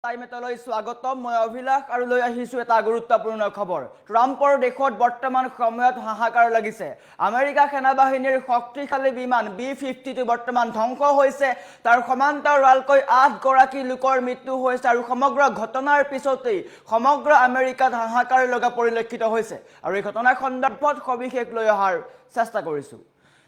টাইমেটলৈ স্বাগতম মই অভিলাষ আৰু লৈ আহিছো এটা গুৰুত্বপূৰ্ণ খবৰ ট্ৰাম্পৰ দেশত বৰ্তমান সময়ত হাহাকাৰ লাগিছে আমেৰিকা সেনাবাহিনীৰ শক্তিশালী বিমান B-52 বৰ্তমান ধ্বংস হৈছে তাৰ সমান্তৰালকৈ 8 গৰাকী লোকৰ মৃত্যু হৈছে আৰু সমগ্ৰ ঘটনাৰ পিছতেই সমগ্ৰ আমেৰিকাত হাহাকাৰ লগা পৰিলক্ষিত হৈছে আৰু এই ঘটনাৰ সন্দৰ্ভত সবিশেষ লৈ অহাৰ চেষ্টা কৰিছো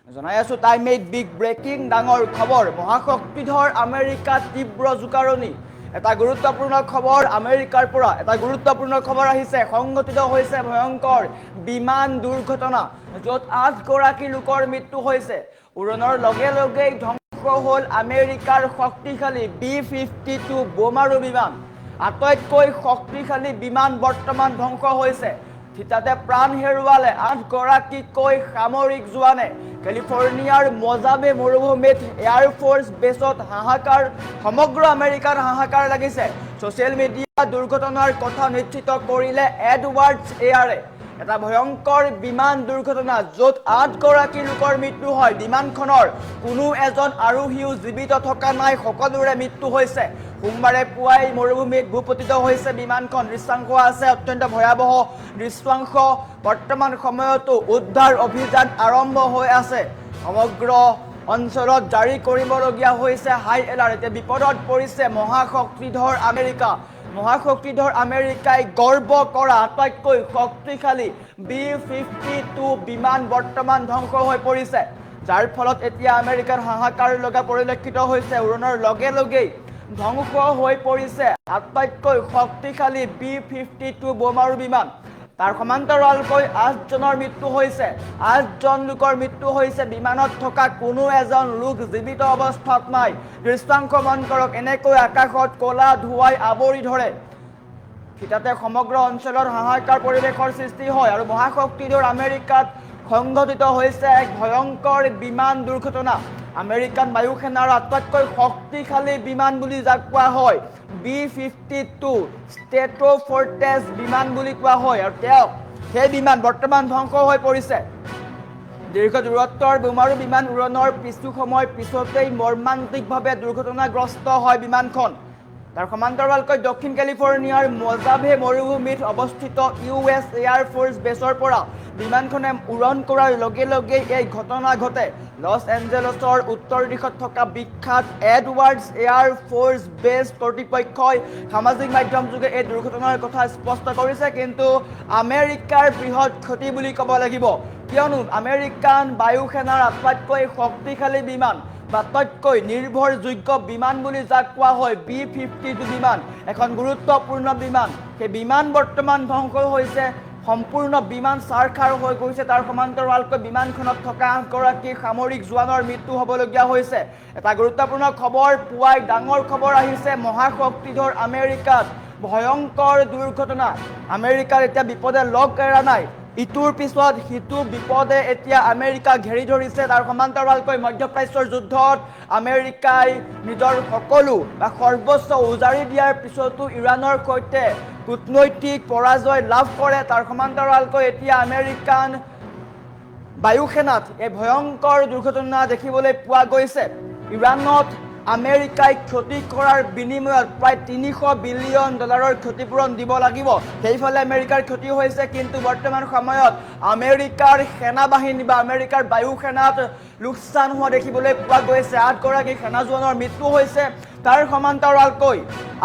জনাই আছো টাইমেট বিগ ব্ৰেকিং ডাঙৰ খবৰ মহাশক্তিধৰ আমেৰিকাত তীব্ৰ জোকাৰণি এটা গুৰুত্বপূৰ্ণ খবৰ আমেৰিকাৰ পৰা এটা গুৰুত্বপূৰ্ণ খবৰ আহিছে সংঘটিত হৈছে ভয়ংকৰ বিমান দুৰ্ঘটনা য'ত 8 গৰাকী লোকৰ মৃত্যু হৈছে উৰণৰ লগে লগেই ধ্বংস হ'ল আমেৰিকাৰ শক্তিশালী B-52 বোমাৰু বিমান আটাইতকৈ শক্তিশালী বিমান বৰ্তমান ধ্বংস হৈছে থিতাতে প্ৰাণ হেৰুৱালে 8 গৰাকীকৈ সামৰিক জোৱানে কেলিফৰ্নিয়াৰ মজাবে মৰুভূমিত এয়াৰ ফোৰ্স বেছত হাহাকাৰ সমগ্ৰ আমেৰিকাৰ হাহাকাৰ লাগিছে সোশ্যাল মিডিয়া দুৰ্ঘটনাৰ কথা নিশ্চিত কৰিলে এডৱাৰ্ডছ এয়াৰে এটা ভয়ংকৰ বিমান দুৰ্ঘটনা য'ত 8 গৰাকী লোকৰ মৃত্যু হয় বিমানখনৰ কোনো এজন আৰোহীও জীৱিত থকা নাই সকলোৰে মৃত্যু হৈছে সোমবাৰে পুৱাই মৰুভূমিত ভূপতিত হৈছে বিমানখন দৃশ্যাংশ আছে অত্যন্ত ভয়াবহ দৃশ্যাংশ বৰ্তমান সময়তো উদ্ধাৰ অভিযান আৰম্ভ হৈ আছে সমগ্ৰ অঞ্চলত জাৰি কৰিবলগীয়া হৈছে হাই এলাৰ্ট এতিয়া বিপদত পৰিছে মহাশক্তিধৰ আমেৰিকাই গৰ্ব কৰা আটাইতকৈ শক্তিশালী B-52 বিমান বৰ্তমান ধ্বংস হৈ পৰিছে যাৰ ফলত এতিয়া আমেৰিকাৰ হাহাকাৰ লগা পৰিলক্ষিত হৈছে উৰণৰ লগে লগেই ধ্বংস হৈ পৰিছে আটাইতকৈ শক্তিশালী B-52 বোমাৰু বিমান তাৰ সমান্তৰালকৈ 8 জনৰ মৃত্যু হৈছে 8 জন লোকৰ মৃত্যু হৈছে বিমানত থকা কোনো এজন লোক জীৱিত অৱস্থাত নাই দৃশ্যাংশ মন কৰক এনেকৈ আকাশত ক'লা ধুৱাই আৱৰি ধৰে থিতাতে সমগ্ৰ অঞ্চলৰ হাহাকাৰ পৰিৱেশৰ সৃষ্টি হয় আৰু মহাশক্তিধৰ আমেৰিকাত সংঘটিত হৈছে এক ভয়ংকৰ বিমান দুৰ্ঘটনা আমেৰিকান বায়ু সেনাৰ আটাইতকৈ শক্তিশালী বিমান বুলি যাক কোৱা হয় B-52 ষ্টেট্ৰফৰ্টেছ বিমান বুলি কোৱা হয় আৰু সেই বিমান বৰ্তমান ধ্বংস হৈ পৰিছে দীৰ্ঘ দূৰত্বৰ বোমাৰু বিমান উৰণৰ কিছু সময় পিছতেই মৰ্মান্তিকভাৱে দুৰ্ঘটনাগ্ৰস্ত হয় বিমানখন তাৰ সমান্তৰালকৈ দক্ষিণ কেলিফৰ্নিয়াৰ মজাবে মৰুভূমিত অৱস্থিত US এয়াৰ ফোৰ্স বেছৰ পৰা বিমানখনে উৰণ কৰাৰ লগে লগেই এই ঘটনা ঘটে লছ এঞ্জেলছৰ উত্তৰ দিশত থকা বিখ্যাত এডৱাৰ্ডছ এয়াৰ ফোৰ্স বেছ কৰ্তৃপক্ষই সামাজিক মাধ্যম যোগে এই দুৰ্ঘটনাৰ কথা স্পষ্ট কৰিছে কিন্তু আমেৰিকাৰ বৃহৎ ক্ষতি বুলি ক'ব লাগিব কিয়নো আমেৰিকান বায়ু সেনাৰ আটাইতকৈ শক্তিশালী বিমান আটাইতকৈ নিৰ্ভৰযোগ্য বিমান বুলি যাক কোৱা হয় B-52 বিমান এখন গুৰুত্বপূৰ্ণ বিমান সেই বিমান বৰ্তমান ধ্বংস হৈছে সম্পূৰ্ণ বিমান চাৰখাৰ হৈ গৈছে তাৰ সমান্তৰালকৈ বিমানখনত থকা 8 গৰাকী সামৰিক জোৱানৰ মৃত্যু হ'বলগীয়া হৈছে এটা গুৰুত্বপূৰ্ণ খবৰ পুৱাই ডাঙৰ খবৰ আহিছে মহাশক্তিধৰ আমেৰিকাত ভয়ংকৰ দুৰ্ঘটনা আমেৰিকাৰ এতিয়া বিপদে লগ এৰা নাই ইটোৰ পিছত সিটো বিপদে এতিয়া আমেৰিকা ঘেৰি ধৰিছে তাৰ সমান্তৰালকৈ মধ্যপ্ৰাচ্যৰ যুদ্ধত আমেৰিকাই নিজৰ সকলো বা সৰ্বোচ্চ উজাৰি দিয়াৰ পিছতো ইৰাণৰ সৈতে কূটনৈতিক পৰাজয় লাভ কৰে তাৰ সমান্তৰালকৈ এতিয়া আমেৰিকান বায়ু সেনাত এই ভয়ংকৰ দুৰ্ঘটনা দেখিবলৈ পোৱা গৈছে ইৰাণত আমেৰিকাই ক্ষতি কৰাৰ বিনিময়ত প্ৰায় $300 বিলিয়ন ক্ষতিপূৰণ দিব লাগিব সেইফালে আমেৰিকাৰ ক্ষতি হৈছে কিন্তু বৰ্তমান সময়ত আমেৰিকাৰ সেনাবাহিনী বা আমেৰিকাৰ বায়ু সেনাত লোকচান হোৱা দেখিবলৈ পোৱা গৈছে 8 গৰাকী সেনা জোৱানৰ মৃত্যু হৈছে তাৰ সমান্তৰালকৈ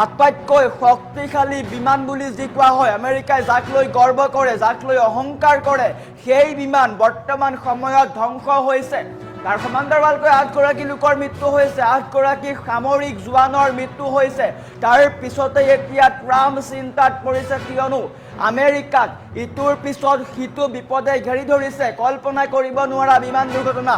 আটাইতকৈ শক্তিশালী বিমান বুলি যি কোৱা হয় আমেৰিকাই যাক লৈ গৰ্ব কৰে যাক লৈ অহংকাৰ কৰে সেই বিমান বৰ্তমান সময়ত ধ্বংস হৈছে তাৰ সমান্তৰালকৈ 8 গৰাকী লোকৰ মৃত্যু হৈছে 8 গৰাকী সামৰিক জোৱানৰ মৃত্যু হৈছে তাৰ পিছতে এতিয়া ট্ৰাম্প চিন্তাত পৰিছে কিয়নো আমেৰিকাক ইটোৰ পিছত সিটো বিপদে ঘেৰি ধৰিছে কল্পনা কৰিব নোৱাৰা বিমান দুৰ্ঘটনা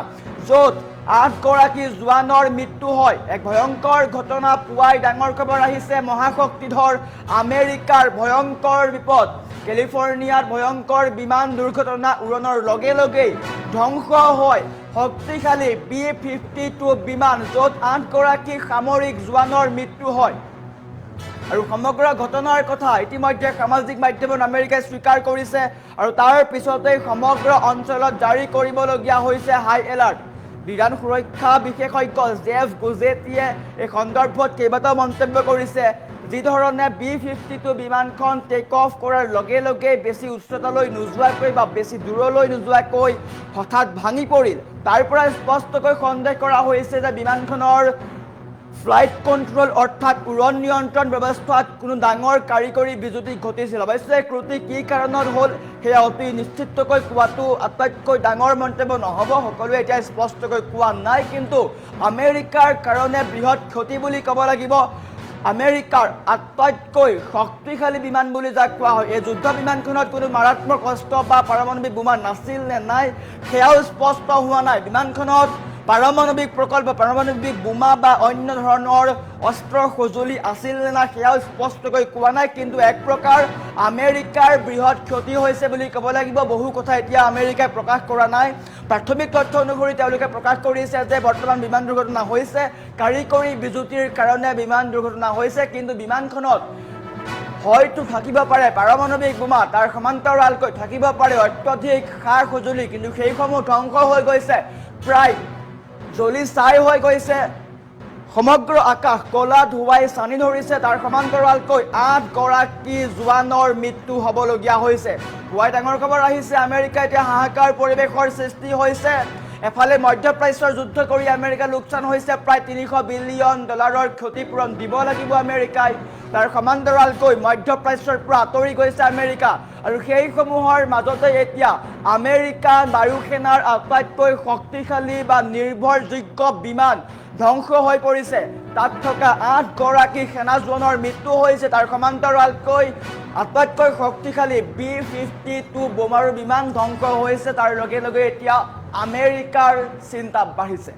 য'ত 8 গৰাকী জোৱানৰ মৃত্যু হয় এক ভয়ংকৰ ঘটনা পুৱাই ডাঙৰ খবৰ আহিছে মহাশক্তিধৰ আমেৰিকাৰ ভয়ংকৰ বিপদ কেলিফৰ্নিয়াত ভয়ংকৰ বিমান দুৰ্ঘটনা উৰণৰ লগে লগেই ধ্বংস হয় শক্তিশালী B-52 বিমান য'ত 8 গৰাকী সামৰিক জোৱানৰ মৃত্যু হয় আৰু সমগ্ৰ ঘটনাৰ কথা ইতিমধ্যে সামাজিক মাধ্যমত আমেৰিকাই স্বীকাৰ কৰিছে আৰু তাৰ পিছতেই সমগ্ৰ অঞ্চলত জাৰি কৰিবলগীয়া হৈছে হাই এলাৰ্ট বিধান সুৰক্ষা বিশেষজ্ঞ জেফ গুজেটিয়ে এই সন্দৰ্ভত কেইবাটাও মন্তব্য কৰিছে যি ধৰণে B-52 বিমানখন টেক অফ কৰাৰ লগে লগে বেছি উচ্চতালৈ নোযোৱাকৈ বা বেছি দূৰলৈ নোযোৱাকৈ হঠাৎ ভাঙি পৰিল। তাৰ পৰা স্পষ্টকৈ সন্দেহ কৰা হৈছে যে বিমানখনৰ ফ্লাইট কণ্ট্ৰল অৰ্থাৎ উৰণ নিয়ন্ত্ৰণ ব্যৱস্থাত কোনো ডাঙৰ কাৰিকৰী বিজুতি ঘটিছিল। অৱশ্যে ত্ৰুটি কি কাৰণত হ'ল সেয়া অতি নিশ্চিতকৈ কোৱাটো আটাইতকৈ ডাঙৰ মন্তব্য নহ'ব, সকলোৱে এতিয়া স্পষ্টকৈ কোৱা নাই। কিন্তু আমেৰিকাৰ কাৰণে বৃহৎ ক্ষতি বুলি ক'ব লাগিব। আমেৰিকাৰ আটাইতকৈ শক্তিশালী বিমান বুলি যাক কোৱা হয়, এই যুদ্ধ বিমানখনত কোনো মাৰাত্মক অস্ত্ৰ বা পাৰমাণৱিক বোমা নাছিল নে নাই সেয়াও স্পষ্ট হোৱা নাই। বিমানখনত পাৰমাণৱিক প্ৰকল্প, পাৰমাণৱিক বোমা বা অন্য ধৰণৰ অস্ত্ৰ সঁজুলি আছিল নে নাই সেয়াও স্পষ্টকৈ কোৱা নাই। কিন্তু এক প্ৰকাৰ আমেৰিকাৰ বৃহৎ ক্ষতি হৈছে বুলি ক'ব লাগিব। বহু কথা এতিয়া আমেৰিকাই প্ৰকাশ কৰা নাই। প্ৰাথমিক তথ্য অনুসৰি তেওঁলোকে প্ৰকাশ কৰিছে যে বৰ্তমান বিমান দুৰ্ঘটনা হৈছে, কাৰিকৰী বিজুতিৰ কাৰণে বিমান দুৰ্ঘটনা হৈছে। কিন্তু বিমানখনত হয়তো থাকিব পাৰে পাৰমাণৱিক বোমা, তাৰ সমান্তৰালকৈ থাকিব পাৰে অত্যধিক সা সঁজুলি, কিন্তু সেইসমূহ ধ্বংস হৈ গৈছে, প্ৰায় জ্বলি ছাই হৈ গৈছে। সমগ্ৰ আকাশ ক'লা ধুৱাই ছানি ধৰিছে। তাৰ সমান্তৰালকৈ 8 গৰাকী জোৱানৰ মৃত্যু হ'বলগীয়া হৈছে। পুৱাই ডাঙৰ খবৰ আহিছে, আমেৰিকা এতিয়া হাহাকাৰ পৰিৱেশৰ সৃষ্টি হৈছে। এফালে মধ্যপ্ৰাচ্যৰ যুদ্ধ কৰি আমেৰিকা লোকচান হৈছে, প্ৰায় $300 বিলিয়ন ক্ষতিপূৰণ দিব লাগিব আমেৰিকাই। তাৰ সমান্তৰালকৈ মধ্যপ্ৰাচ্যৰ পৰা আঁতৰি গৈছে আমেৰিকা, আৰু সেইসমূহৰ মাজতে এতিয়া আমেৰিকা বায়ুসেনাৰ আটাইতকৈ শক্তিশালী বা নিৰ্ভৰযোগ্য বিমান ধ্বংস হৈ পৰিছে। তাত থকা 8 গৰাকী সেনা জোৱানৰ মৃত্যু হৈছে। তাৰ সমান্তৰালকৈ আটাইতকৈ শক্তিশালী B-52 বোমাৰু বিমান ধ্বংস হৈছে। তাৰ লগে লগে এতিয়া আমেৰিকাৰ চিন্তা বাঢ়িছে।